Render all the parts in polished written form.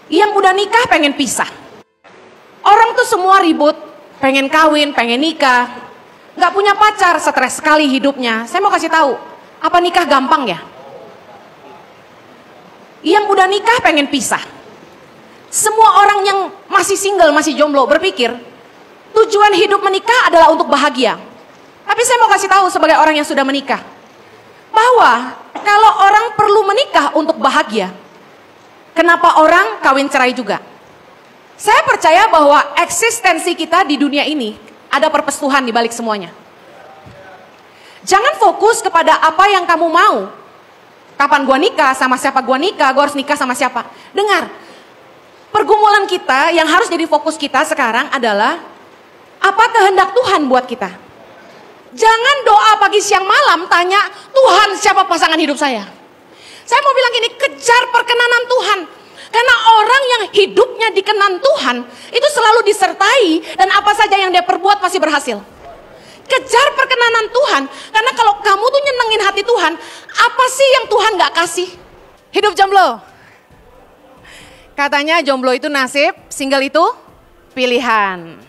Yang udah nikah pengen pisah. Orang tuh semua ribut, pengen kawin, pengen nikah. Gak punya pacar, stres sekali hidupnya. Saya mau kasih tahu, apa nikah gampang ya? Yang udah nikah pengen pisah. Semua orang yang masih single, masih jomblo berpikir tujuan hidup menikah adalah untuk bahagia. Tapi saya mau kasih tahu sebagai orang yang sudah menikah, bahwa kalau orang perlu menikah untuk bahagia, kenapa orang kawin cerai juga? Saya percaya bahwa eksistensi kita di dunia ini ada purpose Tuhan di balik semuanya. Jangan fokus kepada apa yang kamu mau. Kapan gua nikah, sama siapa gua nikah, gua harus nikah sama siapa. Dengar, pergumulan kita yang harus jadi fokus kita sekarang adalah apa kehendak Tuhan buat kita. Jangan doa pagi siang malam tanya, Tuhan siapa pasangan hidup saya. Saya mau bilang gini, kejar perkenanan Tuhan. Karena orang yang hidupnya dikenan Tuhan itu selalu disertai, dan apa saja yang dia perbuat pasti berhasil. Kejar perkenanan Tuhan, karena kalau kamu tuh nyenengin hati Tuhan, apa sih yang Tuhan gak kasih? Hidup jomblo. Katanya jomblo itu nasib, single itu pilihan.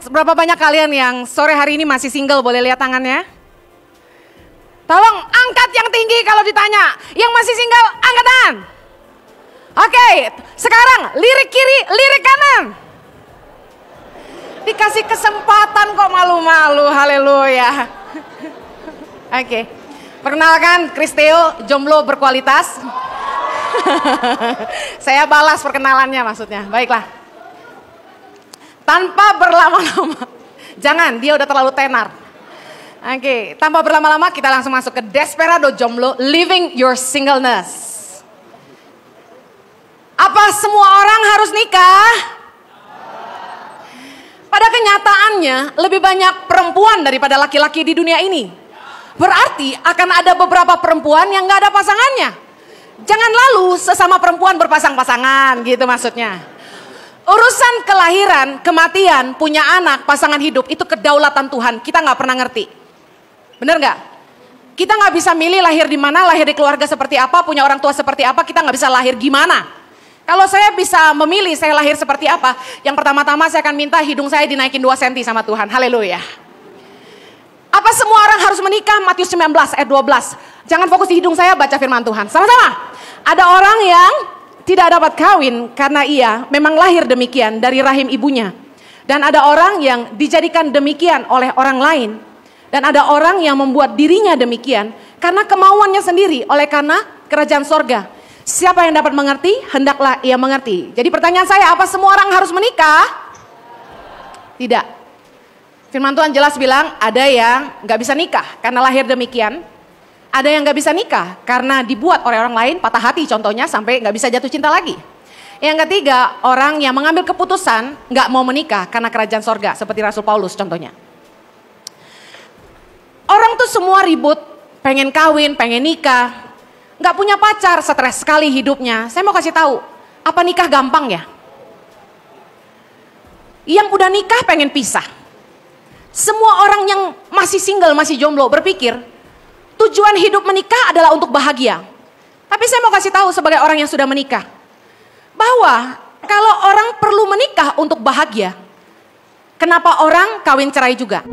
Berapa banyak kalian yang sore hari ini masih single, boleh lihat tangannya? Tolong angkat yang tinggi kalau ditanya. Yang masih single, angkat tangan. Oke, sekarang lirik kiri, lirik kanan. Dikasih kesempatan kok malu-malu, haleluya. Oke, perkenalkan Kristeo, jomblo berkualitas. Saya balas perkenalannya maksudnya, baiklah. Tanpa berlama-lama, jangan, dia udah terlalu tenar. Oke, tanpa berlama-lama kita langsung masuk ke Desperado Jomblo, Living Your Singleness. Apa semua orang harus nikah? Pada kenyataannya lebih banyak perempuan daripada laki-laki di dunia ini. Berarti akan ada beberapa perempuan yang gak ada pasangannya. Jangan lalu sesama perempuan berpasang-pasangan gitu maksudnya. Urusan kelahiran, kematian, punya anak, pasangan hidup itu kedaulatan Tuhan. Kita gak pernah ngerti. Bener gak? Kita gak bisa milih lahir di mana, lahir di keluarga seperti apa, punya orang tua seperti apa, kita gak bisa lahir gimana. Kalau saya bisa memilih saya lahir seperti apa, yang pertama-tama saya akan minta hidung saya dinaikin 2 cm sama Tuhan. Haleluya. Apa semua orang harus menikah? Matius 19 ayat 12. Jangan fokus di hidung saya, baca firman Tuhan. Sama-sama. Ada orang yang tidak dapat kawin karena ia memang lahir demikian dari rahim ibunya. Dan ada orang yang dijadikan demikian oleh orang lain. Dan ada orang yang membuat dirinya demikian karena kemauannya sendiri, oleh karena kerajaan sorga. Siapa yang dapat mengerti, hendaklah ia mengerti. Jadi pertanyaan saya, apa semua orang harus menikah? Tidak. Firman Tuhan jelas bilang, ada yang gak bisa nikah karena lahir demikian. Ada yang gak bisa nikah karena dibuat oleh orang lain, patah hati contohnya, sampai gak bisa jatuh cinta lagi. Yang ketiga, orang yang mengambil keputusan gak mau menikah karena kerajaan sorga, seperti Rasul Paulus contohnya. Orang tuh semua ribut, pengen kawin, pengen nikah. Gak punya pacar, stres sekali hidupnya. Saya mau kasih tahu, apa nikah gampang ya? Yang udah nikah pengen pisah. Semua orang yang masih single, masih jomblo berpikir tujuan hidup menikah adalah untuk bahagia. Tapi saya mau kasih tahu sebagai orang yang sudah menikah, bahwa kalau orang perlu menikah untuk bahagia, kenapa orang kawin cerai juga?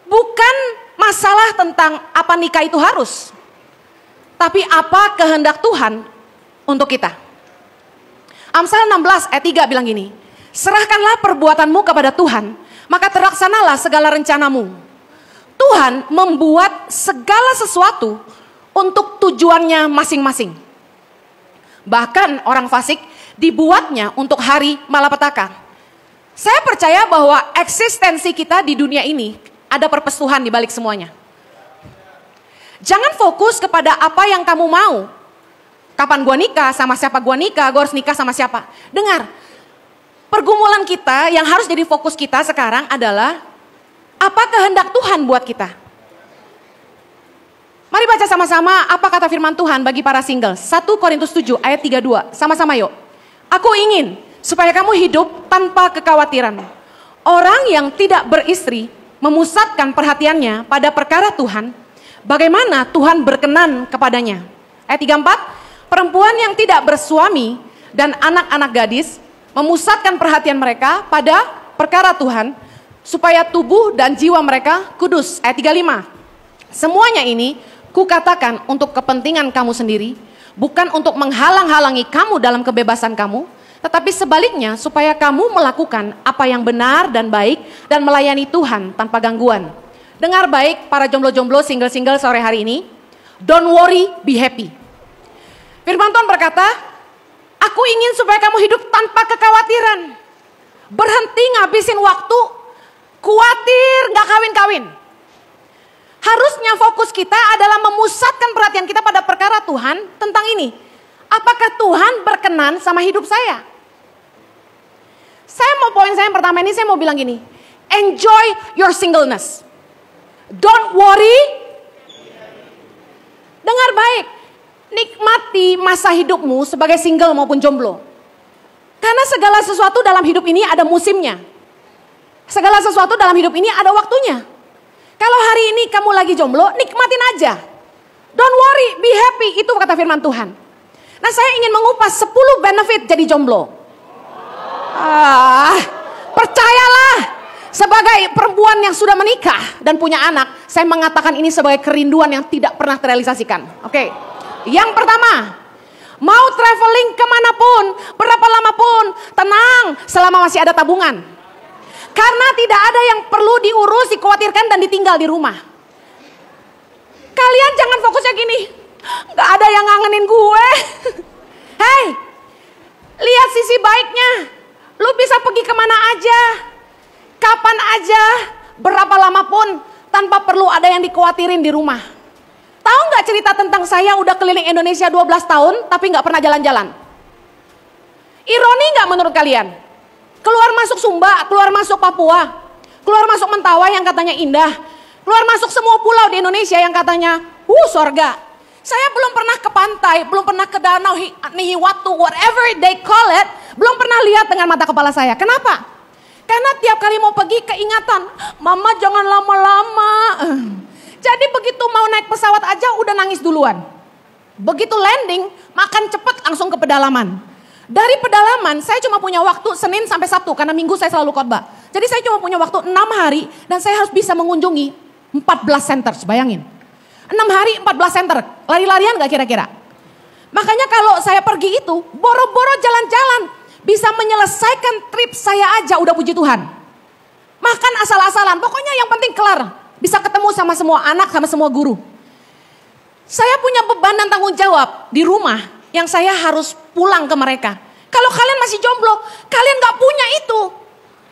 Bukan masalah tentang apa nikah itu harus, tapi apa kehendak Tuhan untuk kita. Amsal 16 ayat 3 bilang gini, serahkanlah perbuatanmu kepada Tuhan, maka terlaksanalah segala rencanamu. Tuhan membuat segala sesuatu untuk tujuannya masing-masing. Bahkan orang fasik dibuatnya untuk hari malapetaka. Saya percaya bahwa eksistensi kita di dunia ini ada purpose Tuhan di balik semuanya. Jangan fokus kepada apa yang kamu mau. Kapan gua nikah, sama siapa gua nikah, gua harus nikah sama siapa. Dengar, pergumulan kita yang harus jadi fokus kita sekarang adalah apa kehendak Tuhan buat kita. Mari baca sama-sama apa kata firman Tuhan bagi para single. 1 Korintus 7 ayat 32. Sama-sama yuk. Aku ingin supaya kamu hidup tanpa kekhawatiran. Orang yang tidak beristri memusatkan perhatiannya pada perkara Tuhan, bagaimana Tuhan berkenan kepadanya. Ayat 34, perempuan yang tidak bersuami dan anak-anak gadis memusatkan perhatian mereka pada perkara Tuhan, supaya tubuh dan jiwa mereka kudus. Ayat 35, semuanya ini kukatakan untuk kepentingan kamu sendiri, bukan untuk menghalang-halangi kamu dalam kebebasan kamu, tetapi sebaliknya supaya kamu melakukan apa yang benar dan baik dan melayani Tuhan tanpa gangguan. Dengar baik para jomblo-jomblo single-single sore hari ini. Don't worry, be happy. Firman Tuhan berkata, aku ingin supaya kamu hidup tanpa kekhawatiran. Berhenti ngabisin waktu, khawatir gak kawin-kawin. Harusnya fokus kita adalah memusatkan perhatian kita pada perkara Tuhan tentang ini. Apakah Tuhan berkenan sama hidup saya? Poin saya yang pertama ini saya mau bilang gini. Enjoy your singleness. Don't worry. Dengar baik. Nikmati masa hidupmu sebagai single maupun jomblo. Karena segala sesuatu dalam hidup ini ada musimnya. Segala sesuatu dalam hidup ini ada waktunya. Kalau hari ini kamu lagi jomblo, nikmatin aja. Don't worry, be happy. Itu kata firman Tuhan. Nah, saya ingin mengupas 10 benefit jadi jomblo. Percayalah, sebagai perempuan yang sudah menikah dan punya anak, saya mengatakan ini sebagai kerinduan yang tidak pernah terrealisasikan. Oke. Yang pertama, mau traveling kemanapun, berapa lama pun, tenang selama masih ada tabungan. Karena tidak ada yang perlu diurus, dikhawatirkan dan ditinggal di rumah. Kalian jangan fokusnya gini, gak ada yang ngangenin gue. Hei, lihat sisi baiknya. Lu bisa pergi kemana aja, kapan aja, berapa lama pun, tanpa perlu ada yang dikhawatirin di rumah. Tahu gak cerita tentang saya udah keliling Indonesia 12 tahun, tapi gak pernah jalan-jalan? Ironi gak menurut kalian? Keluar masuk Sumba, keluar masuk Papua, keluar masuk Mentawai yang katanya indah, keluar masuk semua pulau di Indonesia yang katanya, sorga. Saya belum pernah ke pantai, belum pernah ke danau, Nihiwatu, whatever they call it, belum pernah lihat dengan mata kepala saya. Kenapa? Karena tiap kali mau pergi keingatan, mama jangan lama-lama. Jadi begitu mau naik pesawat aja udah nangis duluan. Begitu landing, makan cepet langsung ke pedalaman. Dari pedalaman saya cuma punya waktu Senin sampai Sabtu, karena Minggu saya selalu khotbah. Jadi saya cuma punya waktu 6 hari dan saya harus bisa mengunjungi 14 centers, bayangin. 6 hari 14 center, lari-larian gak kira-kira? Makanya kalau saya pergi itu, boro-boro jalan-jalan, bisa menyelesaikan trip saya aja udah puji Tuhan. Makan asal-asalan, pokoknya yang penting kelar. Bisa ketemu sama semua anak, sama semua guru. Saya punya beban dan tanggung jawab di rumah yang saya harus pulang ke mereka. Kalau kalian masih jomblo, kalian gak punya itu.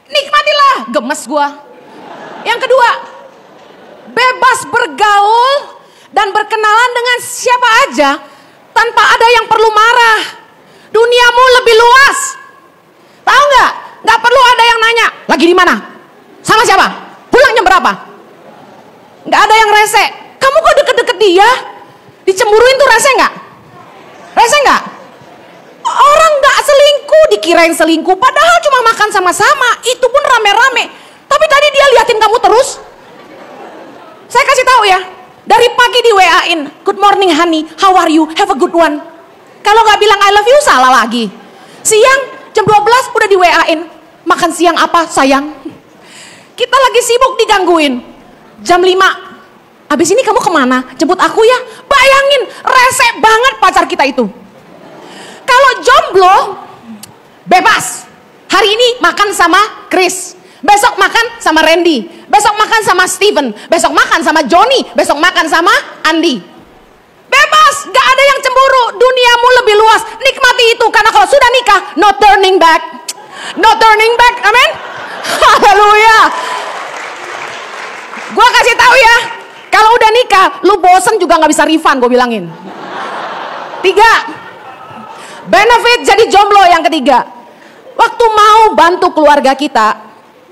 Nikmatilah, gemes gua. Yang kedua, bebas bergaul dan berkenalan dengan siapa aja tanpa ada yang perlu marah. Duniamu lebih luas. Tahu nggak? Nggak perlu ada yang nanya, lagi di mana? Sama siapa? Pulang jam berapa? Nggak ada yang rese. Kamu kok deket-deket dia? Dicemburuin tuh rese nggak? Rese nggak? Orang nggak selingkuh dikirain selingkuh, padahal cuma makan sama-sama. Itu pun rame-rame. Tapi tadi dia liatin kamu terus. Saya kasih tahu ya, dari pagi di WA-in, good morning honey, how are you, have a good one. Kalau nggak bilang I love you salah lagi. Siang jam 12 udah di WA-in, makan siang apa sayang? Kita lagi sibuk digangguin. Jam 5, abis ini kamu kemana? Jemput aku ya? Bayangin, rese banget pacar kita itu. Kalau jomblo, bebas. Hari ini makan sama Chris, besok makan sama Randy, besok makan sama Steven, besok makan sama Johnny, besok makan sama Andy. Bebas, gak ada yang cemburu. Duniamu lebih luas. Nikmati itu, karena kalau sudah nikah, no turning back. No turning back, amin. Haleluya. Gua kasih tahu ya, kalau udah nikah, lu bosen juga gak bisa refund, gue bilangin. 3, benefit jadi jomblo yang ketiga. Waktu mau bantu keluarga kita,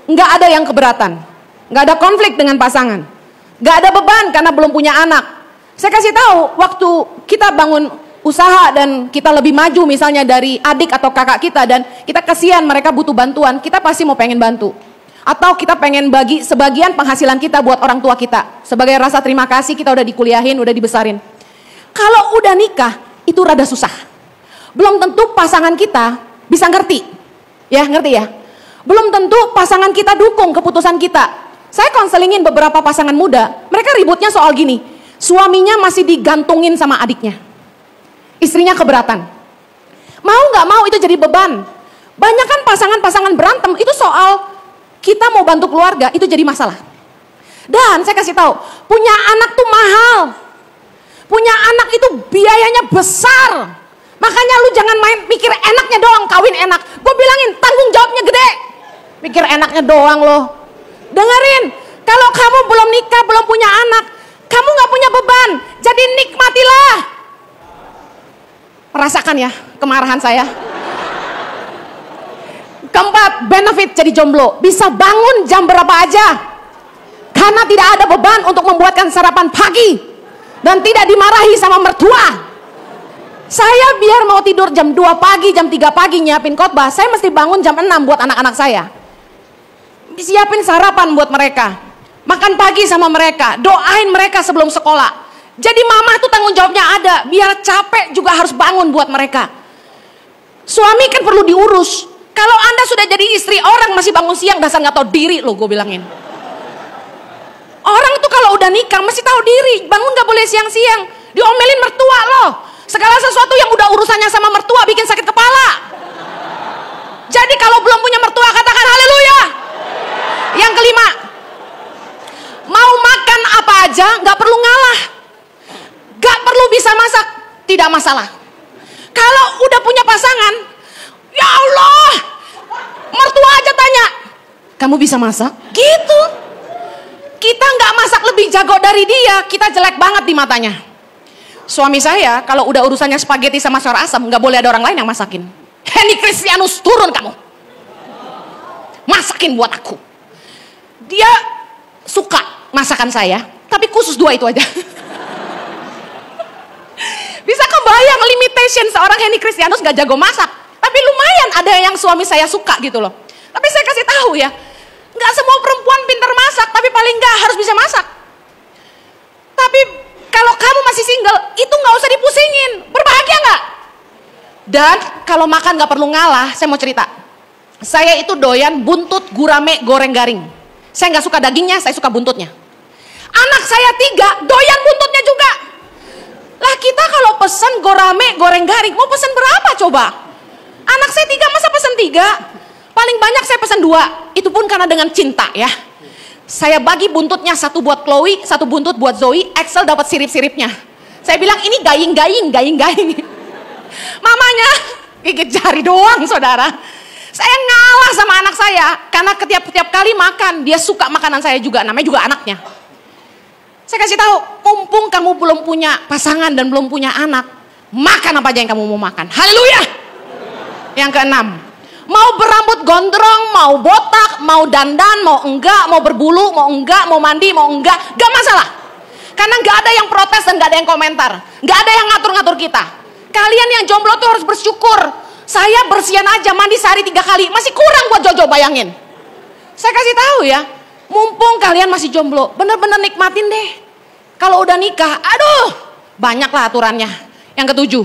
nggak ada yang keberatan, nggak ada konflik dengan pasangan, nggak ada beban karena belum punya anak. Saya kasih tahu, waktu kita bangun usaha dan kita lebih maju misalnya dari adik atau kakak kita dan kita kasihan mereka butuh bantuan, kita pasti mau pengen bantu. Atau kita pengen bagi sebagian penghasilan kita buat orang tua kita. Sebagai rasa terima kasih kita udah dikuliahin, udah dibesarin. Kalau udah nikah, itu rada susah. Belum tentu pasangan kita bisa ngerti. Ya, ngerti ya? Belum tentu pasangan kita dukung keputusan kita. Saya konselingin beberapa pasangan muda, mereka ributnya soal gini. Suaminya masih digantungin sama adiknya. Istrinya keberatan. Mau gak mau itu jadi beban. Banyak kan pasangan-pasangan berantem itu soal kita mau bantu keluarga, itu jadi masalah. Dan saya kasih tahu, punya anak tuh mahal. Punya anak itu biayanya besar. Makanya lu jangan main mikir enaknya doang, kawin enak. Gue bilangin tanggung jawabnya gede. Mikir enaknya doang loh. Dengerin, kalau kamu belum nikah, belum punya anak, kamu gak punya beban. Jadi nikmatilah. Merasakan ya kemarahan saya. Keempat, benefit jadi jomblo. Bisa bangun jam berapa aja. Karena tidak ada beban untuk membuatkan sarapan pagi. Dan tidak dimarahi sama mertua. Saya biar mau tidur jam 2 pagi, jam 3 pagi nyiapin khotbah, saya mesti bangun jam 6 buat anak-anak saya. Siapin sarapan buat mereka. Makan pagi sama mereka. Doain mereka sebelum sekolah. Jadi mama tuh tanggung jawabnya ada. Biar capek juga harus bangun buat mereka. Suami kan perlu diurus. Kalau Anda sudah jadi istri orang masih bangun siang, dasar gak tahu diri loh, gue bilangin. Orang tuh kalau udah nikah mesti tahu diri. Bangun gak boleh siang-siang. Diomelin mertua loh. Segala sesuatu yang udah urusannya sama mertua bikin sakit kepala. Jadi kalau belum punya mertua katakan haleluya. Yang kelima, mau makan apa aja gak perlu ngalah. Gak perlu bisa masak, tidak masalah. Kalau udah punya pasangan, ya Allah, mertua aja tanya, kamu bisa masak? Gitu. Kita gak masak lebih jago dari dia, kita jelek banget di matanya. Suami saya kalau udah urusannya spaghetti sama sayur asam, gak boleh ada orang lain yang masakin. Henny Kristianus, turun kamu, masakin buat aku. Dia suka masakan saya, tapi khusus 2 itu aja. Bisa kebayang limitation seorang Henny Kristianus gak jago masak. Tapi lumayan ada yang suami saya suka gitu loh. Tapi saya kasih tahu ya, gak semua perempuan pintar masak, tapi paling gak harus bisa masak. Tapi kalau kamu masih single, itu gak usah dipusingin. Berbahagia gak? Dan kalau makan gak perlu ngalah, saya mau cerita. Saya itu doyan buntut gurame goreng garing. Saya gak suka dagingnya, saya suka buntutnya. Anak saya 3 doyan buntutnya juga. Lah kita kalau pesen gurame goreng garing, mau pesen berapa coba? Anak saya 3, masa pesen 3? Paling banyak saya pesen 2. Itu pun karena dengan cinta ya. Saya bagi buntutnya, 1 buat Chloe, 1 buntut buat Zoe. Axel dapat sirip-siripnya. Saya bilang ini gaing-gaing. Mamanya gigit jari doang saudara. Saya ngalah sama anak saya. Karena setiap kali makan, dia suka makanan saya juga. Namanya juga anaknya. Saya kasih tahu, mumpung kamu belum punya pasangan dan belum punya anak, makan apa aja yang kamu mau makan. Haleluya. Yang keenam, mau berambut gondrong, mau botak, mau dandan, mau enggak, mau berbulu, mau enggak, mau mandi, mau enggak, gak masalah. Karena gak ada yang protes dan gak ada yang komentar. Gak ada yang ngatur-ngatur kita. Kalian yang jomblo tuh harus bersyukur. Saya bersihan aja mandi sehari 3 kali, masih kurang buat Jojo, bayangin. Saya kasih tahu ya, mumpung kalian masih jomblo, bener-bener nikmatin deh. Kalau udah nikah, aduh, banyaklah aturannya. Yang ketujuh,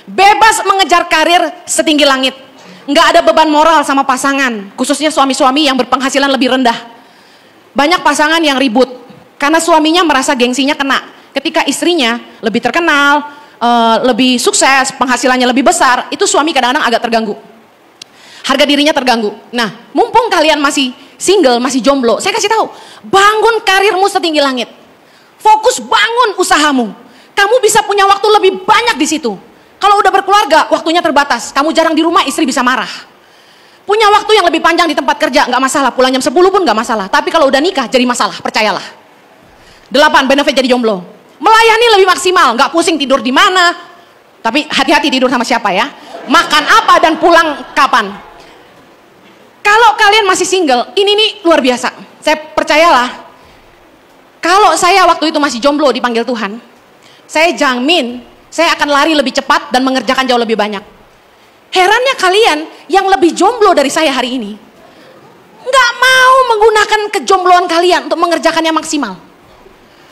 bebas mengejar karir setinggi langit. Nggak ada beban moral sama pasangan, khususnya suami-suami yang berpenghasilan lebih rendah. Banyak pasangan yang ribut karena suaminya merasa gengsinya kena. Ketika istrinya lebih terkenal, lebih sukses, penghasilannya lebih besar, itu suami kadang-kadang agak terganggu. Harga dirinya terganggu. Nah, mumpung kalian masih single, masih jomblo, saya kasih tahu, bangun karirmu setinggi langit. Fokus bangun usahamu. Kamu bisa punya waktu lebih banyak di situ. Kalau udah berkeluarga, waktunya terbatas. Kamu jarang di rumah, istri bisa marah. Punya waktu yang lebih panjang di tempat kerja, nggak masalah. Pulang jam 10 pun nggak masalah. Tapi kalau udah nikah, jadi masalah, percayalah. 8, benefit jadi jomblo. Melayani lebih maksimal, nggak pusing tidur di mana. Tapi hati-hati tidur sama siapa ya. Makan apa dan pulang kapan. Kalau kalian masih single, ini nih luar biasa. Saya percayalah. Kalau saya waktu itu masih jomblo dipanggil Tuhan, saya jamin saya akan lari lebih cepat dan mengerjakan jauh lebih banyak. Herannya kalian yang lebih jomblo dari saya hari ini, nggak mau menggunakan kejombloan kalian untuk mengerjakannya maksimal.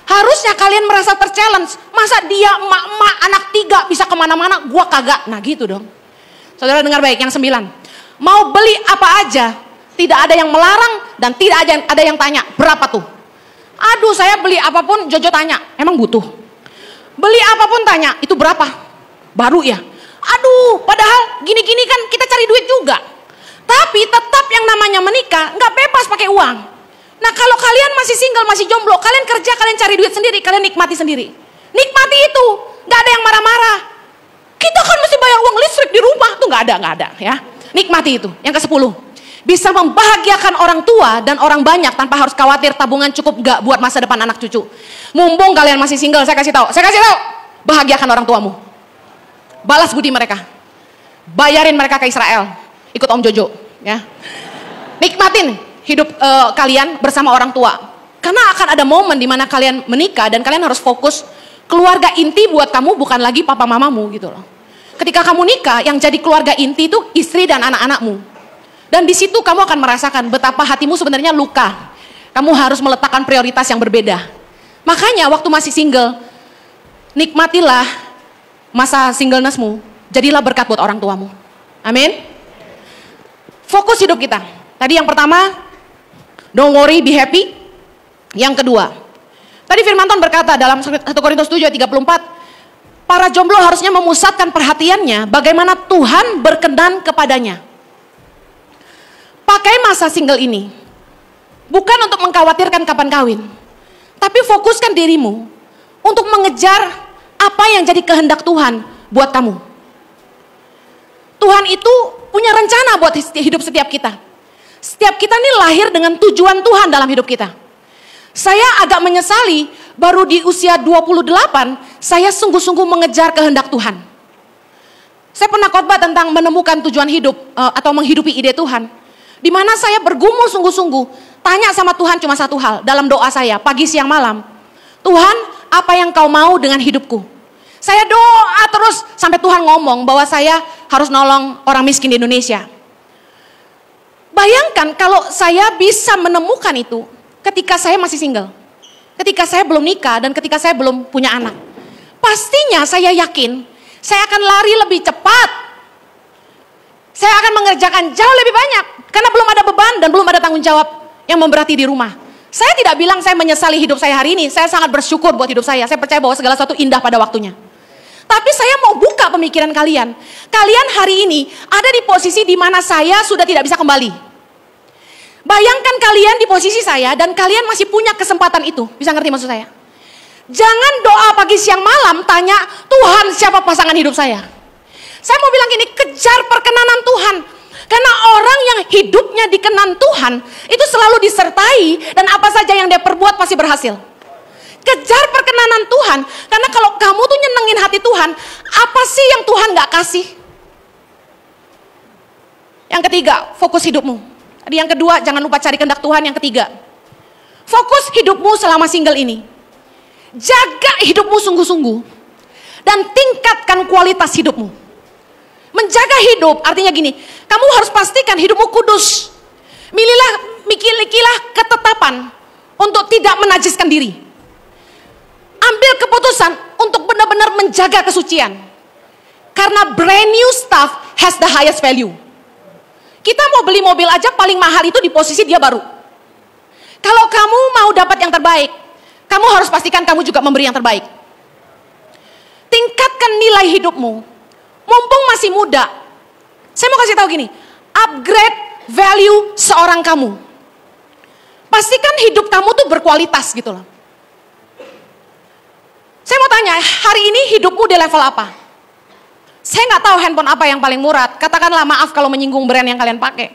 Harusnya kalian merasa ter-challenge. Masa dia emak-emak anak 3 bisa kemana-mana, gua kagak. Nah gitu dong. Saudara dengar baik, yang 9. Mau beli apa aja, tidak ada yang melarang dan tidak ada yang tanya, berapa tuh? Aduh, saya beli apapun Jojo tanya, emang butuh? Beli apapun tanya, itu berapa? Baru ya? Aduh, padahal gini-gini kan kita cari duit juga. Tapi tetap yang namanya menikah nggak bebas pakai uang. Nah kalau kalian masih single, masih jomblo, kalian kerja, kalian cari duit sendiri, kalian nikmati sendiri. Nikmati itu, nggak ada yang marah-marah. Kita kan mesti bayar uang listrik di rumah, tuh nggak ada ya. Nikmati itu. Yang ke-10, bisa membahagiakan orang tua dan orang banyak tanpa harus khawatir tabungan cukup nggak buat masa depan anak cucu. Mumpung kalian masih single, saya kasih tahu, bahagiakan orang tuamu. Balas budi mereka, bayarin mereka ke Israel, ikut Om Jojo, ya. Nikmatin hidup kalian bersama orang tua, karena akan ada momen dimana kalian menikah dan kalian harus fokus. Keluarga inti buat kamu bukan lagi papa mamamu gitu loh. Ketika kamu nikah, yang jadi keluarga inti itu istri dan anak-anakmu. Dan di situ kamu akan merasakan betapa hatimu sebenarnya luka. Kamu harus meletakkan prioritas yang berbeda. Makanya waktu masih single, nikmatilah masa singlenessmu, jadilah berkat buat orang tuamu. Amin. Fokus hidup kita. Tadi yang pertama, don't worry, be happy. Yang kedua, tadi firman Tuhan berkata dalam 1 Korintus 7 ayat 34, para jomblo harusnya memusatkan perhatiannya bagaimana Tuhan berkenan kepadanya. Pakai masa single ini bukan untuk mengkhawatirkan kapan kawin, tapi fokuskan dirimu untuk mengejar apa yang jadi kehendak Tuhan buat kamu. Tuhan itu punya rencana buat hidup setiap kita. Setiap kita ini lahir dengan tujuan Tuhan dalam hidup kita. Saya agak menyesali baru di usia 28 saya sungguh-sungguh mengejar kehendak Tuhan. Saya pernah khotbah tentang menemukan tujuan hidup atau menghidupi ide Tuhan. Di mana saya bergumul sungguh-sungguh, tanya sama Tuhan cuma satu hal dalam doa saya pagi siang malam. Tuhan, apa yang kau mau dengan hidupku? Saya doa terus sampai Tuhan ngomong bahwa saya harus nolong orang miskin di Indonesia. Bayangkan kalau saya bisa menemukan itu ketika saya masih single, ketika saya belum nikah dan ketika saya belum punya anak. Pastinya saya yakin saya akan lari lebih cepat. Saya akan mengerjakan jauh lebih banyak karena belum ada beban dan belum ada tanggung jawab yang memberati di rumah. Saya tidak bilang saya menyesali hidup saya hari ini. Saya sangat bersyukur buat hidup saya. Saya percaya bahwa segala sesuatu indah pada waktunya. Tapi saya mau buka pemikiran kalian. Kalian hari ini ada di posisi di mana saya sudah tidak bisa kembali. Bayangkan kalian di posisi saya dan kalian masih punya kesempatan itu. Bisa ngerti maksud saya? Jangan doa pagi siang malam tanya, Tuhan siapa pasangan hidup saya? Saya mau bilang gini, kejar perkenanan Tuhan. Karena orang yang hidupnya dikenan Tuhan itu selalu disertai dan apa saja yang dia perbuat pasti berhasil. Kejar perkenanan Tuhan, karena kalau kamu tuh nyenengin hati Tuhan, apa sih yang Tuhan gak kasih? Yang ketiga, fokus hidupmu. Tadi yang kedua, jangan lupa cari kehendak Tuhan. Yang ketiga, fokus hidupmu selama single ini. Jaga hidupmu sungguh-sungguh dan tingkatkan kualitas hidupmu. Menjaga hidup artinya gini, kamu harus pastikan hidupmu kudus. Milikilah ketetapan untuk tidak menajiskan diri. Ambil keputusan untuk benar-benar menjaga kesucian. Karena brand new stuff has the highest value. Kita mau beli mobil aja paling mahal itu di posisi dia baru. Kalau kamu mau dapat yang terbaik, kamu harus pastikan kamu juga memberi yang terbaik. Tingkatkan nilai hidupmu. Mumpung masih muda, saya mau kasih tahu gini, upgrade value seorang kamu. Pastikan hidup kamu tuh berkualitas gitu loh. Saya mau tanya, hari ini hidupmu di level apa? Saya nggak tahu handphone apa yang paling murah. Katakanlah maaf kalau menyinggung brand yang kalian pakai.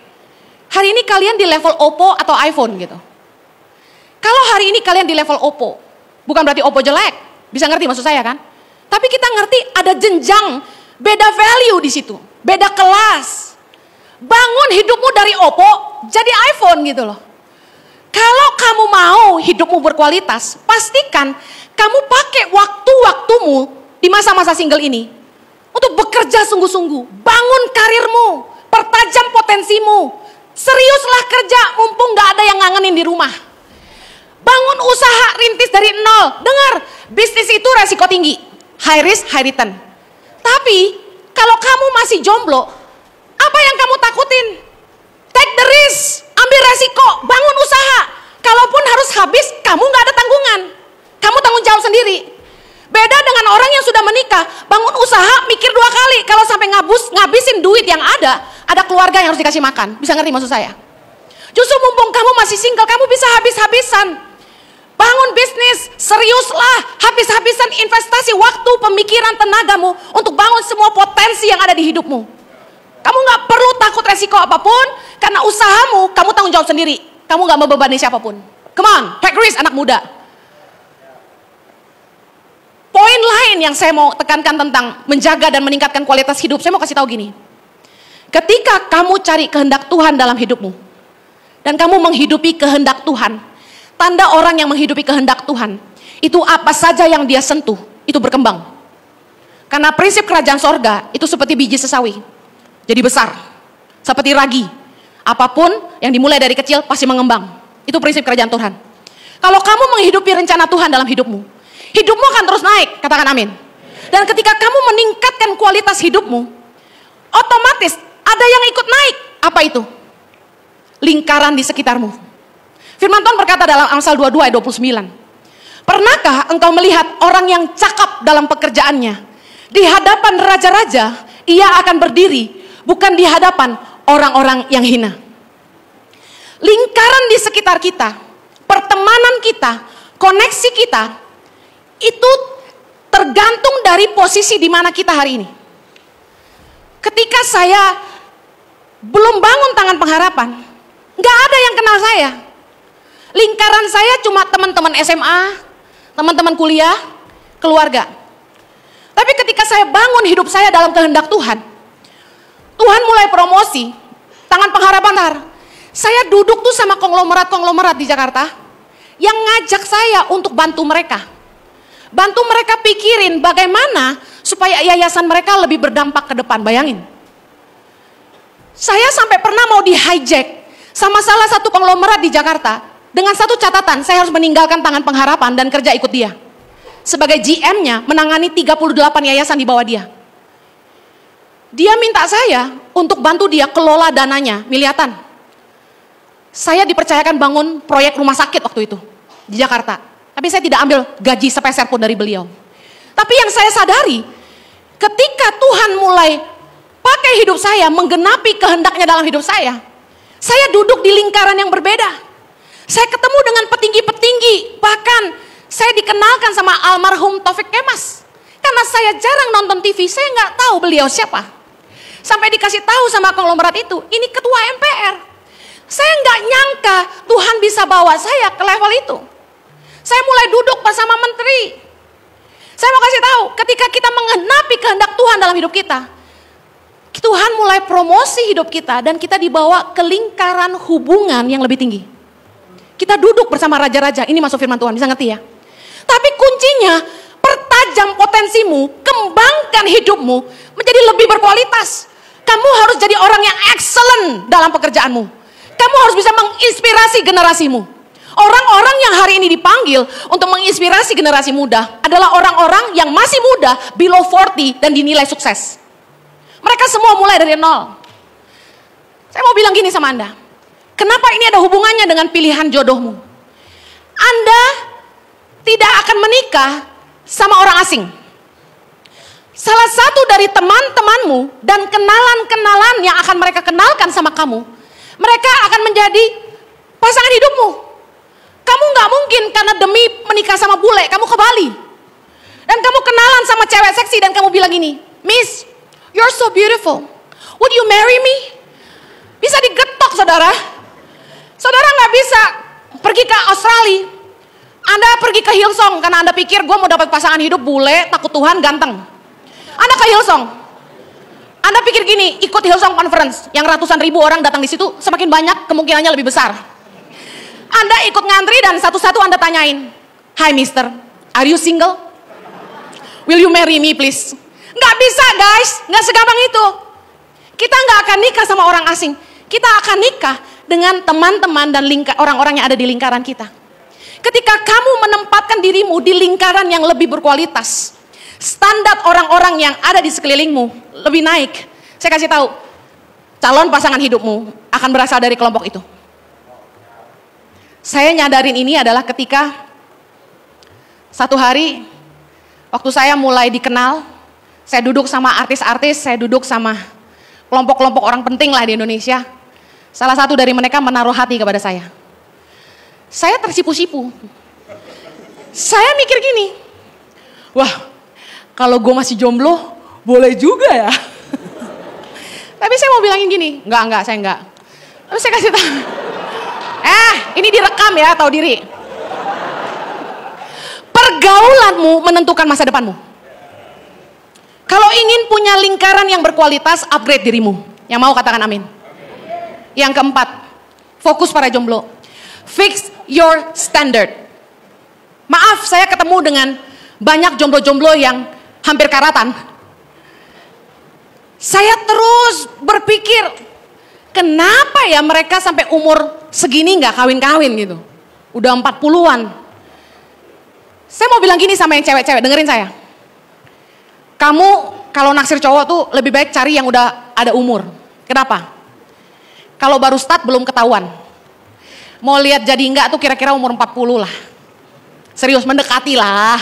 Hari ini kalian di level Oppo atau iPhone gitu. Kalau hari ini kalian di level Oppo, bukan berarti Oppo jelek. Bisa ngerti maksud saya kan? Tapi kita ngerti ada jenjang. Beda value di situ, beda kelas. Bangun hidupmu dari Oppo jadi iPhone gitu loh. Kalau kamu mau hidupmu berkualitas, pastikan kamu pakai waktu-waktumu di masa-masa single ini untuk bekerja sungguh-sungguh. Bangun karirmu, pertajam potensimu, Seriuslah kerja mumpung gak ada yang ngangenin di rumah. Bangun usaha rintis dari nol. Dengar, bisnis itu resiko tinggi. High risk, high return. Tapi kalau kamu masih jomblo, apa yang kamu takutin? Take the risk, ambil resiko, bangun usaha. Kalaupun harus habis, kamu gak ada tanggungan. Kamu tanggung jawab sendiri. Beda dengan orang yang sudah menikah, bangun usaha mikir 2 kali. Kalau sampai ngabisin duit yang ada keluarga yang harus dikasih makan. Bisa ngerti maksud saya? Justru mumpung kamu masih single, kamu bisa habis-habisan. Bangun bisnis, seriuslah, habis-habisan investasi waktu, pemikiran, tenagamu untuk bangun semua potensi yang ada di hidupmu. Kamu gak perlu takut resiko apapun, karena usahamu, kamu tanggung jawab sendiri. Kamu gak membebani siapapun. Come on, take risk anak muda. Poin lain yang saya mau tekankan tentang menjaga dan meningkatkan kualitas hidup, saya mau kasih tahu gini. Ketika kamu cari kehendak Tuhan dalam hidupmu, dan kamu menghidupi kehendak Tuhan, tanda orang yang menghidupi kehendak Tuhan, itu apa saja yang dia sentuh, itu berkembang. Karena prinsip kerajaan sorga, itu seperti biji sesawi, jadi besar, seperti ragi. Apapun yang dimulai dari kecil, pasti mengembang. Itu prinsip kerajaan Tuhan. Kalau kamu menghidupi rencana Tuhan dalam hidupmu, hidupmu akan terus naik, katakan amin. Dan ketika kamu meningkatkan kualitas hidupmu, otomatis ada yang ikut naik. Apa itu? Lingkaran di sekitarmu. Firman Tuhan berkata dalam Amsal 22 ayat 29. Pernahkah engkau melihat orang yang cakap dalam pekerjaannya? Di hadapan raja-raja, ia akan berdiri, bukan di hadapan orang-orang yang hina. Lingkaran di sekitar kita, pertemanan kita, koneksi kita, itu tergantung dari posisi di mana kita hari ini. Ketika saya belum bangun tangan pengharapan, nggak ada yang kenal saya. Lingkaran saya cuma teman-teman SMA, teman-teman kuliah, keluarga. Tapi ketika saya bangun hidup saya dalam kehendak Tuhan, Tuhan mulai promosi, tangan pengharapan. Saya duduk tuh sama konglomerat-konglomerat di Jakarta yang ngajak saya untuk bantu mereka. Bantu mereka pikirin bagaimana supaya yayasan mereka lebih berdampak ke depan. Bayangin. Saya sampai pernah mau di hijack sama salah satu konglomerat di Jakarta dengan satu catatan, saya harus meninggalkan tangan pengharapan dan kerja ikut dia. Sebagai GM-nya menangani 38 yayasan di bawah dia. Dia minta saya untuk bantu dia kelola dananya miliatan. Saya dipercayakan bangun proyek rumah sakit waktu itu di Jakarta. Tapi saya tidak ambil gaji sepeser pun dari beliau. Tapi yang saya sadari, ketika Tuhan mulai pakai hidup saya, menggenapi kehendaknya dalam hidup saya duduk di lingkaran yang berbeda. Saya ketemu dengan petinggi-petinggi, bahkan saya dikenalkan sama almarhum Taufik Kemas. Karena saya jarang nonton TV, saya nggak tahu beliau siapa. Sampai dikasih tahu sama konglomerat itu, ini ketua MPR. Saya nggak nyangka Tuhan bisa bawa saya ke level itu. Saya mulai duduk bersama menteri. Saya mau kasih tahu, ketika kita menggenapi kehendak Tuhan dalam hidup kita, Tuhan mulai promosi hidup kita dan kita dibawa ke lingkaran hubungan yang lebih tinggi. Kita duduk bersama raja-raja, ini masuk firman Tuhan, bisa ngerti ya? Tapi kuncinya, pertajam potensimu, kembangkan hidupmu menjadi lebih berkualitas. Kamu harus jadi orang yang excellent dalam pekerjaanmu. Kamu harus bisa menginspirasi generasimu. Orang-orang yang hari ini dipanggil untuk menginspirasi generasi muda adalah orang-orang yang masih muda, below 40 dan dinilai sukses. Mereka semua mulai dari nol. Saya mau bilang gini sama Anda. Kenapa ini ada hubungannya dengan pilihan jodohmu? Anda tidak akan menikah sama orang asing. Salah satu dari teman-temanmu dan kenalan-kenalan yang akan mereka kenalkan sama kamu, mereka akan menjadi pasangan hidupmu. Kamu gak mungkin karena demi menikah sama bule, kamu ke Bali. Dan kamu kenalan sama cewek seksi dan kamu bilang gini, Miss, you're so beautiful. Would you marry me? Bisa digetok saudara. Saudara gak bisa pergi ke Australia. Anda pergi ke Hillsong karena Anda pikir gue mau dapat pasangan hidup bule, takut Tuhan, ganteng. Anda ke Hillsong. Anda pikir gini, ikut Hillsong Conference yang ratusan ribu orang datang di situ, semakin banyak kemungkinannya lebih besar. Anda ikut ngantri dan satu-satu Anda tanyain, "Hi mister, are you single? Will you marry me please?" Nggak bisa guys, nggak segampang itu. Kita nggak akan nikah sama orang asing. Kita akan nikah dengan teman-teman dan orang-orang yang ada di lingkaran kita. Ketika kamu menempatkan dirimu di lingkaran yang lebih berkualitas, standar orang-orang yang ada di sekelilingmu lebih naik. Saya kasih tahu, calon pasangan hidupmu akan berasal dari kelompok itu. Saya nyadarin ini adalah ketika satu hari waktu saya mulai dikenal, saya duduk sama artis-artis, saya duduk sama kelompok-kelompok orang penting lah di Indonesia. Salah satu dari mereka menaruh hati kepada saya. Saya tersipu-sipu. Saya mikir gini, wah kalau gue masih jomblo boleh juga ya. Tapi saya mau bilangin gini, enggak saya enggak. Tapi saya kasih tahu, ini direkam ya, tahu diri. Pergaulanmu menentukan masa depanmu. Kalau ingin punya lingkaran yang berkualitas, upgrade dirimu. Yang mau katakan amin. Yang keempat, fokus para jomblo. Fix your standard. Maaf, saya ketemu dengan banyak jomblo-jomblo yang hampir karatan. Saya terus berpikir, kenapa ya mereka sampai umur segini nggak kawin-kawin gitu. Udah 40-an. Saya mau bilang gini sama yang cewek-cewek, dengerin saya. Kamu kalau naksir cowok tuh lebih baik cari yang udah ada umur. Kenapa? Kalau baru start belum ketahuan. Mau lihat jadi enggak tuh kira-kira umur 40 lah. Serius, mendekati lah.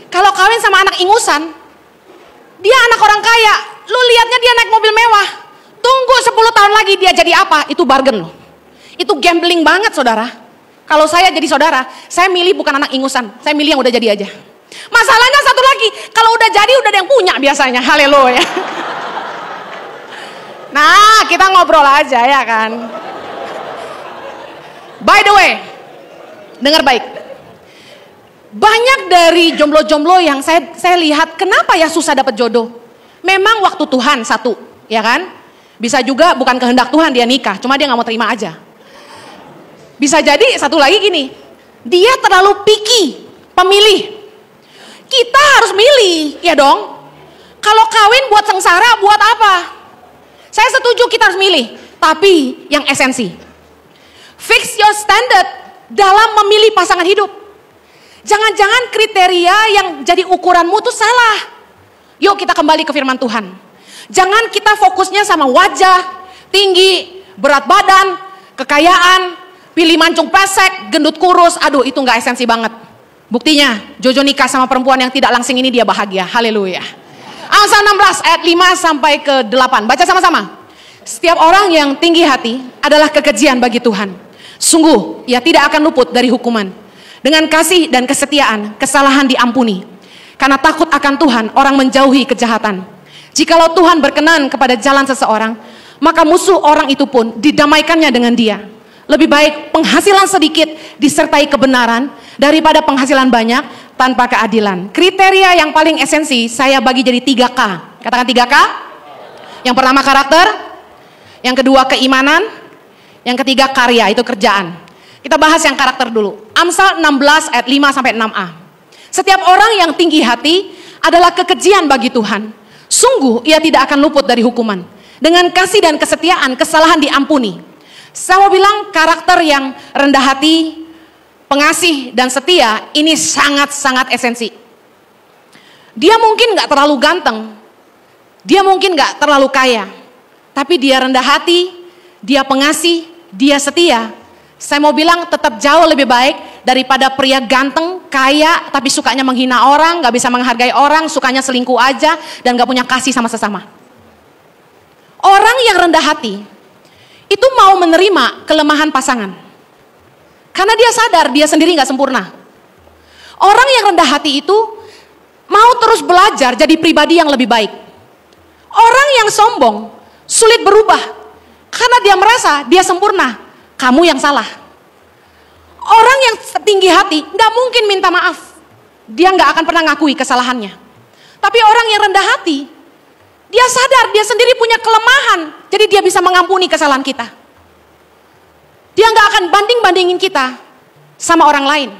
Kalau kawin sama anak ingusan, dia anak orang kaya, lu lihatnya dia naik mobil mewah. Tunggu 10 tahun lagi dia jadi apa? Itu bargain loh. Itu gambling banget saudara. Kalau saya jadi saudara, saya milih bukan anak ingusan, saya milih yang udah jadi aja. Masalahnya satu lagi, kalau udah jadi udah ada yang punya biasanya. Haleluya. Nah, kita ngobrol aja ya kan. By the way, dengar baik. Banyak dari jomblo-jomblo yang saya lihat, kenapa ya susah dapat jodoh? Memang waktu Tuhan satu, ya kan? Bisa juga bukan kehendak Tuhan dia nikah, cuma dia nggak mau terima aja. Bisa jadi satu lagi gini, dia terlalu picky, pemilih. Kita harus milih, ya dong. Kalau kawin buat sengsara, buat apa? Saya setuju kita harus milih, tapi yang esensi. Fix your standard dalam memilih pasangan hidup. Jangan-jangan kriteria yang jadi ukuranmu itu salah. Yuk kita kembali ke firman Tuhan. Jangan kita fokusnya sama wajah, tinggi, berat badan, kekayaan, pilih mancung pesek, gendut kurus. Aduh, itu nggak esensi banget. Buktinya, Jojo nikah sama perempuan yang tidak langsing ini, dia bahagia. Haleluya. Amsal 16 ayat 5 sampai ke 8. Baca sama-sama. Setiap orang yang tinggi hati adalah kekejian bagi Tuhan. Sungguh, ia tidak akan luput dari hukuman. Dengan kasih dan kesetiaan, kesalahan diampuni. Karena takut akan Tuhan, orang menjauhi kejahatan. Jikalau Tuhan berkenan kepada jalan seseorang, maka musuh orang itu pun didamaikannya dengan dia. Lebih baik penghasilan sedikit disertai kebenaran daripada penghasilan banyak tanpa keadilan. Kriteria yang paling esensi saya bagi jadi 3K. Katakan 3K. Yang pertama karakter, yang kedua keimanan, yang ketiga karya, itu kerjaan. Kita bahas yang karakter dulu. Amsal 16 ayat 5 sampai 6a. Setiap orang yang tinggi hati adalah kekejian bagi Tuhan. Sungguh ia tidak akan luput dari hukuman. Dengan kasih dan kesetiaan, kesalahan diampuni. Saya mau bilang karakter yang rendah hati, pengasih dan setia, ini sangat-sangat esensi. Dia mungkin gak terlalu ganteng, dia mungkin gak terlalu kaya, tapi dia rendah hati, dia pengasih, dia setia. Saya mau bilang tetap jauh lebih baik daripada pria ganteng, kaya, tapi sukanya menghina orang, gak bisa menghargai orang, sukanya selingkuh aja, dan gak punya kasih sama sesama. Orang yang rendah hati, itu mau menerima kelemahan pasangan. Karena dia sadar dia sendiri gak sempurna. Orang yang rendah hati itu mau terus belajar jadi pribadi yang lebih baik. Orang yang sombong, sulit berubah. Karena dia merasa dia sempurna. Kamu yang salah. Orang yang tinggi hati gak mungkin minta maaf. Dia gak akan pernah ngakui kesalahannya. Tapi orang yang rendah hati, dia sadar dia sendiri punya kelemahan. Jadi dia bisa mengampuni kesalahan kita. Dia gak akan banding-bandingin kita sama orang lain.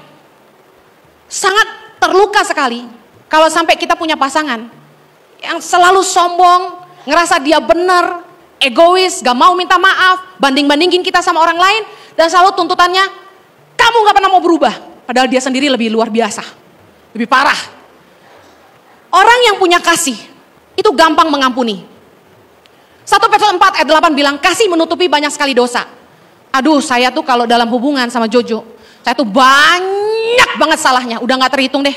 Sangat terluka sekali kalau sampai kita punya pasangan yang selalu sombong, ngerasa dia benar, egois, gak mau minta maaf, banding-bandingin kita sama orang lain, dan selalu tuntutannya, kamu gak pernah mau berubah. Padahal dia sendiri lebih luar biasa, lebih parah. Orang yang punya kasih, itu gampang mengampuni. 1 Petrus 4 ayat 8 bilang, kasih menutupi banyak sekali dosa. Aduh, saya tuh kalau dalam hubungan sama Jojo, saya tuh banyak banget salahnya, udah gak terhitung deh.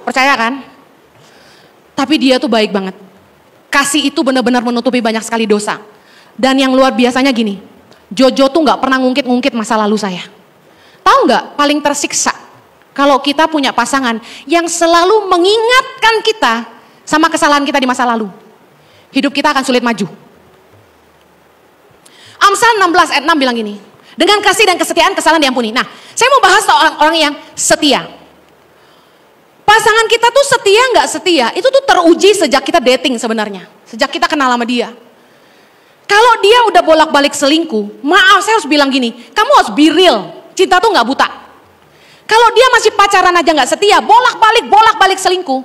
Percaya kan? Tapi dia tuh baik banget. Kasih itu benar-benar menutupi banyak sekali dosa. Dan yang luar biasanya gini, Jojo tuh gak pernah ngungkit-ngungkit masa lalu saya. Tahu gak paling tersiksa kalau kita punya pasangan yang selalu mengingatkan kita sama kesalahan kita di masa lalu. Hidup kita akan sulit maju. Amsal 16 ayat 6 bilang gini, dengan kasih dan kesetiaan kesalahan diampuni. Nah, saya mau bahas soal orang-orang yang setia. Pasangan kita tuh setia gak setia, itu tuh teruji sejak kita dating sebenarnya. Sejak kita kenal sama dia. Kalau dia udah bolak-balik selingkuh, maaf saya harus bilang gini, kamu harus be real. Cinta tuh gak buta. Kalau dia masih pacaran aja gak setia, bolak-balik selingkuh.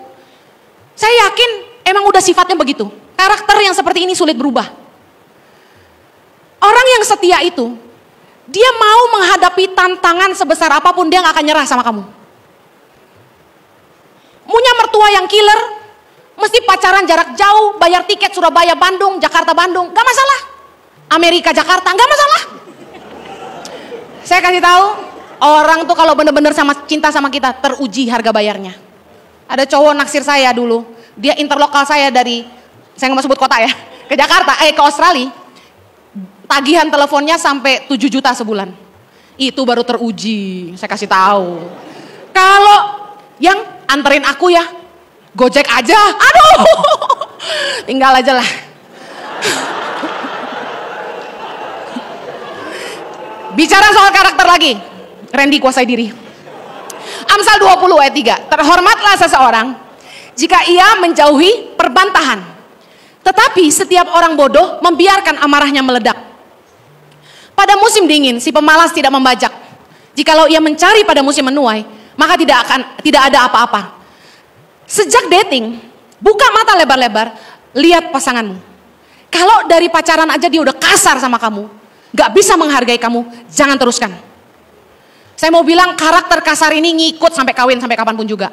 Saya yakin emang udah sifatnya begitu. Karakter yang seperti ini sulit berubah. Orang yang setia itu, dia mau menghadapi tantangan sebesar apapun, dia gak akan nyerah sama kamu. Punya mertua yang killer, mesti pacaran jarak jauh, bayar tiket Surabaya Bandung, Jakarta Bandung, gak masalah. Amerika Jakarta, gak masalah. Saya kasih tahu, orang tuh kalau bener-bener cinta sama kita, teruji harga bayarnya. Ada cowok naksir saya dulu, dia interlokal saya dari, saya nggak mau sebut kota ya, ke Jakarta, ke Australia. Tagihan teleponnya sampai 7 juta sebulan. Itu baru teruji, saya kasih tahu. Kalau yang anterin aku ya, Gojek aja, aduh, tinggal aja lah. Bicara soal karakter lagi, Randy kuasai diri. Amsal 20 ayat 3, terhormatlah seseorang jika ia menjauhi perbantahan. Tetapi setiap orang bodoh membiarkan amarahnya meledak. Pada musim dingin si pemalas tidak membajak. Jikalau ia mencari pada musim menuai, maka tidak ada apa-apa. Sejak dating, buka mata lebar-lebar, lihat pasanganmu. Kalau dari pacaran aja dia udah kasar sama kamu, gak bisa menghargai kamu, jangan teruskan. Saya mau bilang karakter kasar ini ngikut sampai kawin, sampai kapanpun juga.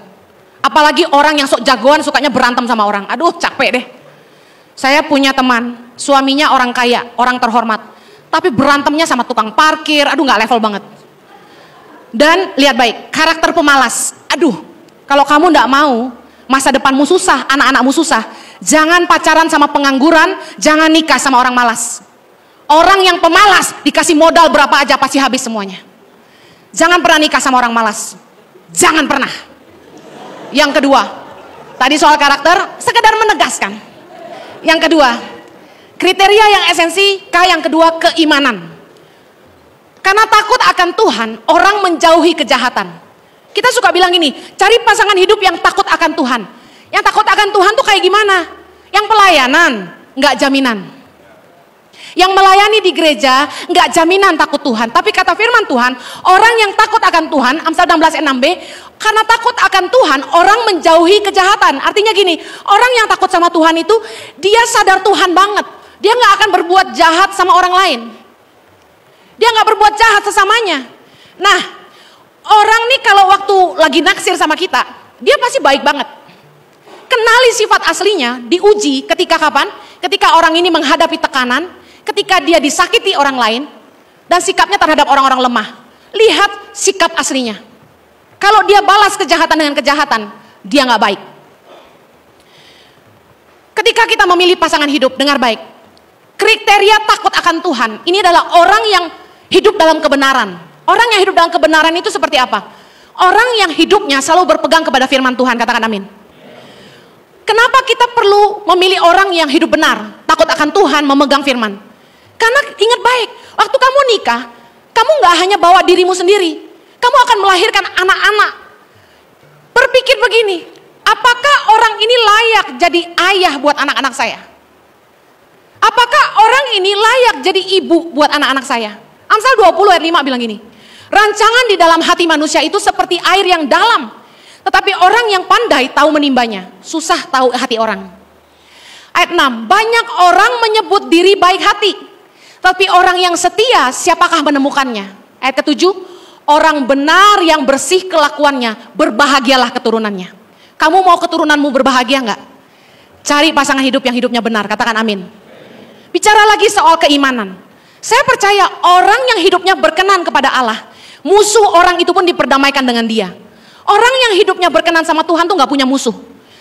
Apalagi orang yang sok jagoan sukanya berantem sama orang. Aduh capek deh. Saya punya teman, suaminya orang kaya, orang terhormat. Tapi berantemnya sama tukang parkir, aduh gak level banget. Dan lihat baik, karakter pemalas. Aduh, kalau kamu gak mau, masa depanmu susah, anak-anakmu susah. Jangan pacaran sama pengangguran, jangan nikah sama orang malas. Orang yang pemalas dikasih modal berapa aja pasti habis semuanya. Jangan pernah nikah sama orang malas. Jangan pernah. Yang kedua, tadi soal karakter, sekedar menegaskan. Yang kedua, kriteria yang esensi, yang kedua keimanan. Karena takut akan Tuhan, orang menjauhi kejahatan. Kita suka bilang gini, cari pasangan hidup yang takut akan Tuhan. Yang takut akan Tuhan tuh kayak gimana? Yang pelayanan, nggak jaminan. Yang melayani di gereja, nggak jaminan takut Tuhan. Tapi kata firman Tuhan, orang yang takut akan Tuhan, Amsal 16 ayat 6b, karena takut akan Tuhan, orang menjauhi kejahatan. Artinya gini, orang yang takut sama Tuhan itu, dia sadar Tuhan banget. Dia nggak akan berbuat jahat sama orang lain. Dia nggak berbuat jahat sesamanya. Nah, orang nih kalau waktu lagi naksir sama kita, dia pasti baik banget. Kenali sifat aslinya, diuji ketika kapan? Ketika orang ini menghadapi tekanan, ketika dia disakiti orang lain, dan sikapnya terhadap orang-orang lemah. Lihat sikap aslinya. Kalau dia balas kejahatan dengan kejahatan, dia nggak baik. Ketika kita memilih pasangan hidup, dengar baik. Kriteria takut akan Tuhan, ini adalah orang yang hidup dalam kebenaran. Orang yang hidup dalam kebenaran itu seperti apa? Orang yang hidupnya selalu berpegang kepada firman Tuhan, katakan amin. Kenapa kita perlu memilih orang yang hidup benar, takut akan Tuhan, memegang firman? Karena ingat baik, waktu kamu nikah, kamu gak hanya bawa dirimu sendiri, kamu akan melahirkan anak-anak. Berpikir begini, apakah orang ini layak jadi ayah buat anak-anak saya? Apakah orang ini layak jadi ibu buat anak-anak saya? Amsal 20 ayat 5 bilang gini, rancangan di dalam hati manusia itu seperti air yang dalam, tetapi orang yang pandai tahu menimbanya. Susah tahu hati orang. Ayat 6, banyak orang menyebut diri baik hati, tapi orang yang setia siapakah menemukannya? Ayat ke-7, orang benar yang bersih kelakuannya, berbahagialah keturunannya. Kamu mau keturunanmu berbahagia enggak? Cari pasangan hidup yang hidupnya benar, katakan amin. Bicara lagi soal keimanan. Saya percaya orang yang hidupnya berkenan kepada Allah, musuh orang itu pun diperdamaikan dengan dia. Orang yang hidupnya berkenan sama Tuhan tuh gak punya musuh.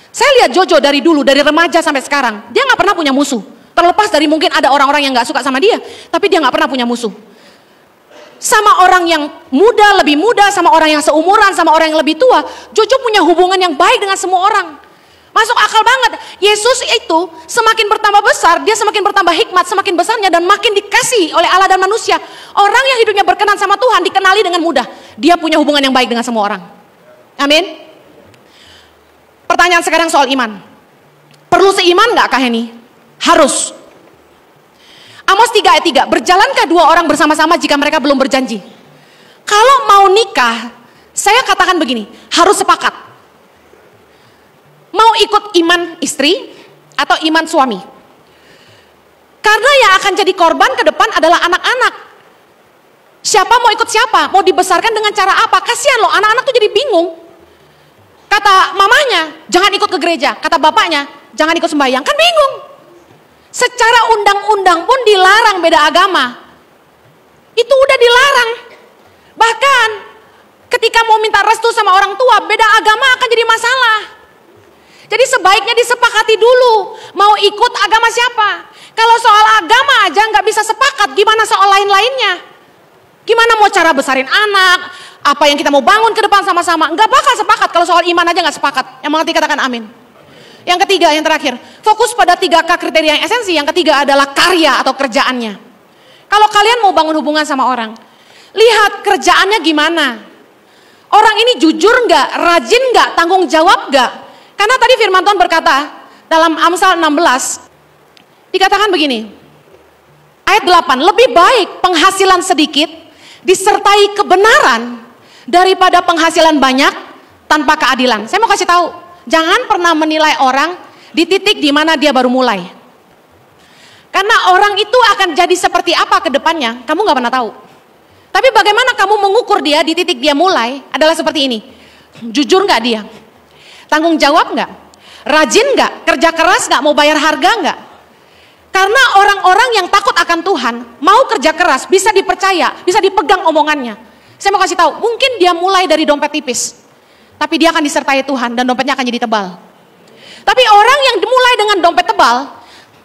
Saya lihat Jojo dari dulu, dari remaja sampai sekarang, dia gak pernah punya musuh. Terlepas dari mungkin ada orang-orang yang gak suka sama dia, tapi dia gak pernah punya musuh. Sama orang yang muda, lebih muda, sama orang yang seumuran, sama orang yang lebih tua, Jojo punya hubungan yang baik dengan semua orang. Masuk akal banget. Yesus itu semakin bertambah besar, dia semakin bertambah hikmat, semakin besarnya dan makin dikasih oleh Allah dan manusia. Orang yang hidupnya berkenan sama Tuhan dikenali dengan mudah. Dia punya hubungan yang baik dengan semua orang. Amin. Pertanyaan sekarang soal iman. Perlu seiman gak kah ini? Harus. Amos 3 ayat 3, berjalankah dua orang bersama-sama jika mereka belum berjanji? Kalau mau nikah, saya katakan begini, harus sepakat. Mau ikut iman istri atau iman suami? Karena yang akan jadi korban ke depan adalah anak-anak. Siapa mau ikut siapa? Mau dibesarkan dengan cara apa? Kasihan loh, anak-anak tuh jadi bingung. Kata mamanya, jangan ikut ke gereja. Kata bapaknya, jangan ikut sembahyang. Kan bingung. Secara undang-undang pun dilarang beda agama. Itu udah dilarang. Bahkan ketika mau minta restu sama orang tua, beda agama akan jadi masalah. Jadi sebaiknya disepakati dulu. Mau ikut agama siapa? Kalau soal agama aja nggak bisa sepakat, gimana soal lain-lainnya? Gimana mau cara besarin anak? Apa yang kita mau bangun ke depan sama-sama? Nggak bakal sepakat kalau soal iman aja nggak sepakat. Yang mengerti katakan amin. Yang ketiga, yang terakhir, fokus pada 3K kriteria yang esensi. Yang ketiga adalah karya atau kerjaannya. Kalau kalian mau bangun hubungan sama orang, lihat kerjaannya gimana. Orang ini jujur nggak, rajin nggak, tanggung jawab nggak? Karena tadi firman Tuhan berkata dalam Amsal 16, dikatakan begini, ayat 8, lebih baik penghasilan sedikit disertai kebenaran daripada penghasilan banyak tanpa keadilan. Saya mau kasih tahu, jangan pernah menilai orang di titik di mana dia baru mulai. Karena orang itu akan jadi seperti apa ke depannya, kamu gak pernah tahu. Tapi bagaimana kamu mengukur dia di titik dia mulai adalah seperti ini. Jujur gak dia? Tanggung jawab gak? Rajin gak? Kerja keras gak? Mau bayar harga gak? Karena orang-orang yang takut akan Tuhan, mau kerja keras, bisa dipercaya, bisa dipegang omongannya. Saya mau kasih tahu, mungkin dia mulai dari dompet tipis, tapi dia akan disertai Tuhan dan dompetnya akan jadi tebal. Tapi orang yang dimulai dengan dompet tebal,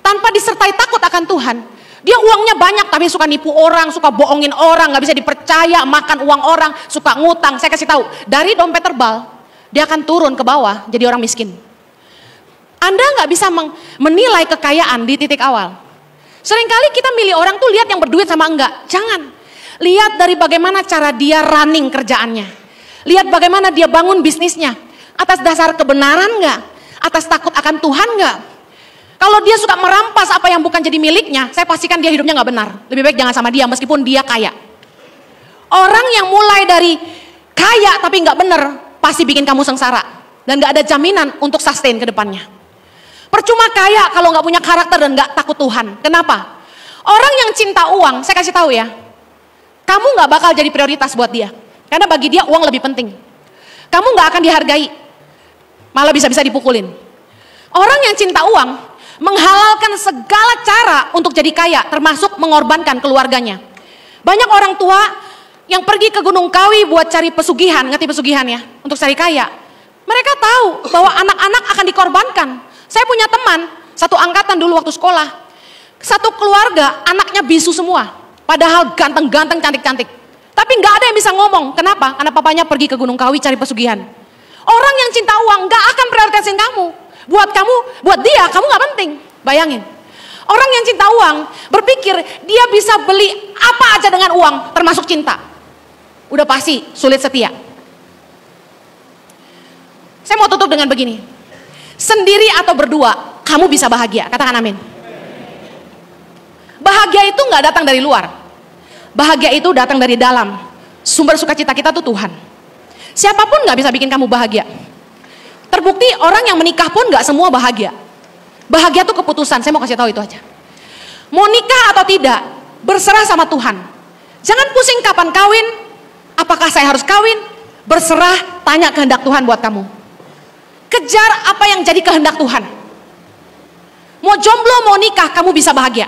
tanpa disertai takut akan Tuhan, dia uangnya banyak tapi suka nipu orang, suka bohongin orang, gak bisa dipercaya, makan uang orang, suka ngutang. Saya kasih tahu, dari dompet tebal, dia akan turun ke bawah jadi orang miskin. Anda gak bisa menilai kekayaan di titik awal. Seringkali kita milih orang tuh lihat yang berduit sama enggak. Jangan. Lihat dari bagaimana cara dia running kerjaannya. Lihat bagaimana dia bangun bisnisnya. Atas dasar kebenaran enggak? Atas takut akan Tuhan enggak? Kalau dia suka merampas apa yang bukan jadi miliknya, saya pastikan dia hidupnya gak benar. Lebih baik jangan sama dia meskipun dia kaya. Orang yang mulai dari kaya tapi gak benar, pasti bikin kamu sengsara. Dan gak ada jaminan untuk sustain ke depannya. Percuma kaya kalau nggak punya karakter dan nggak takut Tuhan. Kenapa? Orang yang cinta uang, saya kasih tahu ya, kamu nggak bakal jadi prioritas buat dia. Karena bagi dia uang lebih penting. Kamu nggak akan dihargai, malah bisa-bisa dipukulin. Orang yang cinta uang menghalalkan segala cara untuk jadi kaya, termasuk mengorbankan keluarganya. Banyak orang tua yang pergi ke Gunung Kawi buat cari pesugihan, ngerti pesugihan ya, untuk cari kaya. Mereka tahu bahwa anak-anak akan dikorbankan. Saya punya teman, satu angkatan dulu waktu sekolah. Satu keluarga, anaknya bisu semua. Padahal ganteng-ganteng, cantik-cantik. Tapi nggak ada yang bisa ngomong. Kenapa? Karena papanya pergi ke Gunung Kawi cari pesugihan. Orang yang cinta uang nggak akan prioritasin kamu. Buat dia, kamu nggak penting. Bayangin. Orang yang cinta uang berpikir dia bisa beli apa aja dengan uang, termasuk cinta. Udah pasti sulit setia. Saya mau tutup dengan begini. Sendiri atau berdua, kamu bisa bahagia. Katakan amin. Bahagia itu gak datang dari luar. Bahagia itu datang dari dalam. Sumber sukacita kita tuh Tuhan. Siapapun gak bisa bikin kamu bahagia. Terbukti orang yang menikah pun gak semua bahagia. Bahagia itu keputusan, saya mau kasih tahu itu aja. Mau nikah atau tidak, berserah sama Tuhan. Jangan pusing kapan kawin, apakah saya harus kawin, berserah, tanya kehendak Tuhan buat kamu. Kejar apa yang jadi kehendak Tuhan. Mau jomblo, mau nikah, kamu bisa bahagia.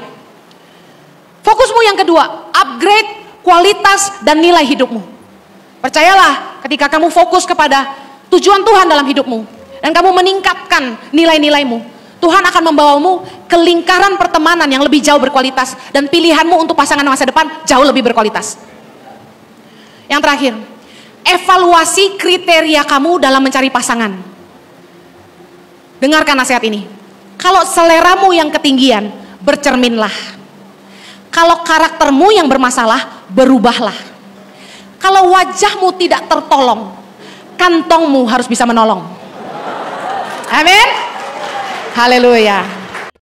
Fokusmu yang kedua, upgrade kualitas dan nilai hidupmu. Percayalah, ketika kamu fokus kepada tujuan Tuhan dalam hidupmu, dan kamu meningkatkan nilai-nilaimu, Tuhan akan membawamu ke lingkaran pertemanan yang lebih jauh berkualitas, dan pilihanmu untuk pasangan masa depan jauh lebih berkualitas. Yang terakhir, evaluasi kriteria kamu dalam mencari pasangan. Dengarkan nasihat ini. Kalau seleramu yang ketinggian, bercerminlah. Kalau karaktermu yang bermasalah, berubahlah. Kalau wajahmu tidak tertolong, kantongmu harus bisa menolong. Amin. Haleluya.